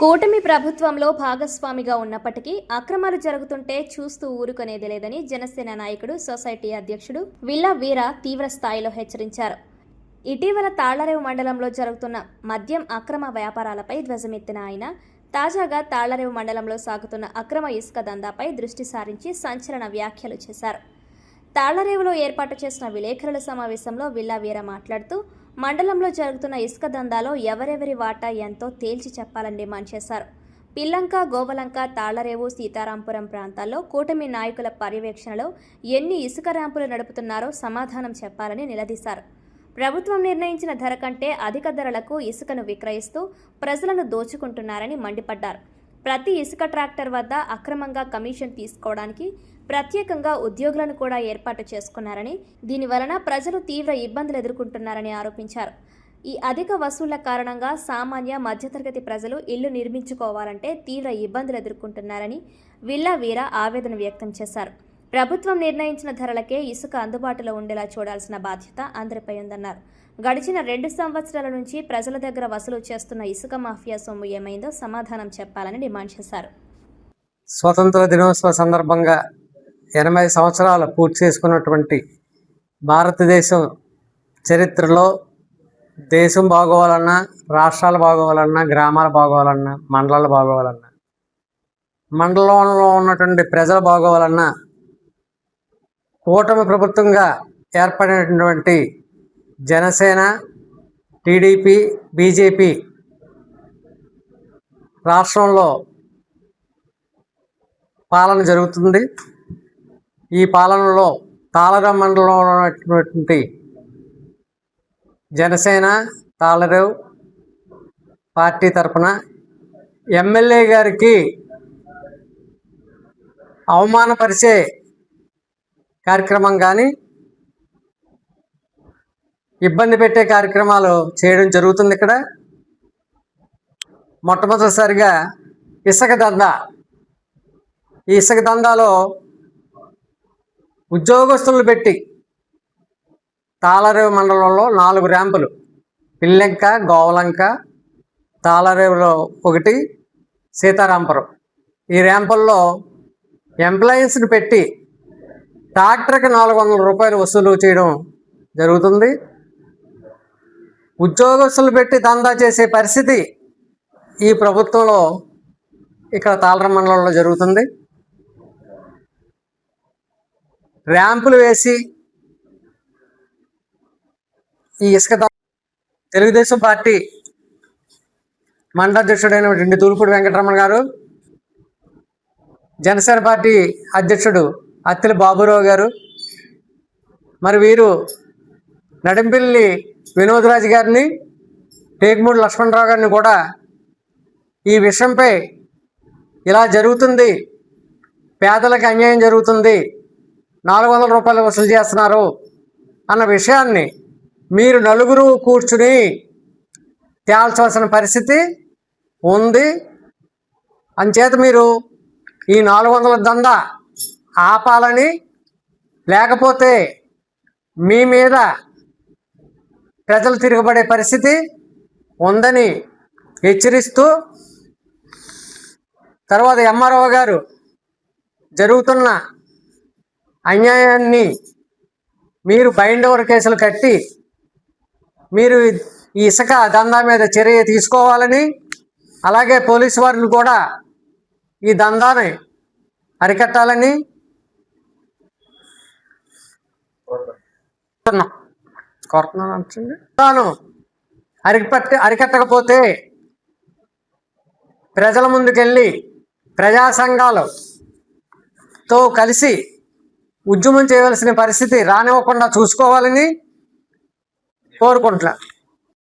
కూటమి ప్రభుత్వంలో భాగస్వామిగా ఉన్నప్పటికీ అక్రమాలు జరుగుతుంటే చూస్తూ ఊరుకునేది లేదని జనసేన నాయకుడు సొసైటీ అధ్యక్షుడు విల్లా వీర తీవ్ర స్థాయిలో హెచ్చరించారు. ఇటీవల తాళ్లరేవు మండలంలో జరుగుతున్న మద్యం అక్రమ వ్యాపారాలపై ధ్వజమెత్తిన ఆయన తాజాగా తాళ్లరేవు మండలంలో సాగుతున్న అక్రమ ఇసుక దందాపై దృష్టి సారించి సంచలన వ్యాఖ్యలు చేశారు. తాళ్లరేవులో ఏర్పాటు చేసిన విలేకరుల సమావేశంలో విల్లా వీర మాట్లాడుతూ మండలంలో జరుగుతున్న ఇసుక దందాలో ఎవరెవరి వాటా ఎంతో తేల్చి చెప్పాలని డిమాండ్ చేశారు. పిల్లంక, గోవలంక, తాళ్లరేవు, సీతారాంపురం ప్రాంతాల్లో కూటమి నాయకుల పర్యవేక్షణలో ఎన్ని ఇసుక ర్యాంపులు నడుపుతున్నారో సమాధానం చెప్పాలని నిలదీశారు. ప్రభుత్వం నిర్ణయించిన ధర కంటే అధిక ధరలకు ఇసుకను విక్రయిస్తూ ప్రజలను దోచుకుంటున్నారని మండిపడ్డారు. ప్రతి ఇసుక ట్రాక్టర్ వద్ద అక్రమంగా కమిషన్ తీసుకోవడానికి ప్రత్యేకంగా ఉద్యోగులను కూడా ఏర్పాటు చేసుకున్నారని, దీనివలన ప్రజలు తీవ్ర ఇబ్బందులు ఎదుర్కొంటున్నారని ఆరోపించారు. ఈ అధిక వసూళ్ల కారణంగా సామాన్య మధ్యతరగతి ప్రజలు ఇల్లు నిర్మించుకోవాలంటే తీవ్ర ఇబ్బందులు ఎదుర్కొంటున్నారని విల్లా వీర ఆవేదన వ్యక్తం చేశారు. ప్రభుత్వం నిర్ణయించిన ధరలకే ఇసుక అందుబాటులో ఉండేలా చూడాల్సిన బాధ్యత అందరిపై ఉందన్నారు. గడిచిన 2 సంవత్సరాల నుంచి ప్రజల దగ్గర వసూలు చేస్తున్న ఇసుక మాఫియా సొమ్ము ఏమైందో సమాధానం చెప్పాలని డిమాండ్ చేశారు. స్వతంత్ర దినోత్సవ సందర్భంగా 80 సంవత్సరాలు పూర్తి చేసుకున్నటువంటి భారతదేశం చరిత్రలో దేశం బాగోవాలన్నా, రాష్ట్రాలు బాగోవాలన్నా, గ్రామాలు బాగోవాలన్నా, మండలాలు బాగోవాలన్నా, మండలంలో ఉన్నటువంటి ప్రజలు బాగోవాలన్నా కూటమి ప్రభుత్వంగా ఏర్పడినటువంటి జనసేన, టీడీపీ, బీజేపీ రాష్ట్రంలో పాలన జరుగుతుంది. ఈ పాలనలో తాళ్లరేవు మండలంలో ఉన్నటువంటి జనసేన, తాళ్లరేవు పార్టీ తరఫున ఎమ్మెల్యే గారికి అవమానపరిచే కార్యక్రమం కానీ, ఇబ్బంది పెట్టే కార్యక్రమాలు చేయడం జరుగుతుంది. ఇక్కడ మొట్టమొదటిసారిగా ఇసుక దందా. ఈ ఇసుక దందాలో ఉద్యోగస్తులను పెట్టి తాళ్లరేవు మండలంలో 4 ర్యాంపులు, పిల్లెంక, గోవలంక, తాళ్లరేవులో 1, సీతారాంపురం, ఈ ర్యాంపుల్లో ఎంప్లాయీస్ని పెట్టి ట్రాక్టర్కి 400 రూపాయలు వసూలు చేయడం జరుగుతుంది. ఉద్యోగస్తులు పెట్టి దందా చేసే పరిస్థితి ఈ ప్రభుత్వంలో ఇక్కడ తాళ్లరేవు మండలంలో జరుగుతుంది. ర్యాంపులు వేసి ఈ ఇసుక తెలుగుదేశం పార్టీ మండలాధ్యక్షుడైనటువంటి తూర్పుడి వెంకటరమణ గారు, జనసేన పార్టీ అధ్యక్షుడు అత్తిల బాబురావు గారు, మరి వీరు నడింపిల్లి వినోద్రాజు గారిని, టేకుమూడి లక్ష్మణరావు గారిని కూడా ఈ విషయంపై ఇలా జరుగుతుంది, పేదలకు అన్యాయం జరుగుతుంది, 400 రూపాయలు వసూలు చేస్తున్నారు అన్న విషయాన్ని మీరు నలుగురు కూర్చుని తేల్చవలసిన పరిస్థితి ఉంది. అంచేత మీరు ఈ 400 దందా ఆపాలని, లేకపోతే మీ మీద ప్రజలు తిరగబడే పరిస్థితి ఉందని హెచ్చరిస్తూ, తర్వాత ఎంఆర్ఓ గారు జరుగుతున్న అన్యాయాన్ని మీరు బైండ్ ఓవర్ కేసులు కట్టి మీరు ఈ ఇసుక దందా మీద చర్య తీసుకోవాలని, అలాగే పోలీసు వారిని కూడా ఈ దందాని అరికట్టాలని కోరుతున్నాను. అరికట్టకపోతే ప్రజల ముందుకెళ్ళి ప్రజా సంఘాలతో కలిసి ఉద్యమం చేయవలసిన పరిస్థితి రానివ్వకుండా చూసుకోవాలని కోరుకుంటున్నాను.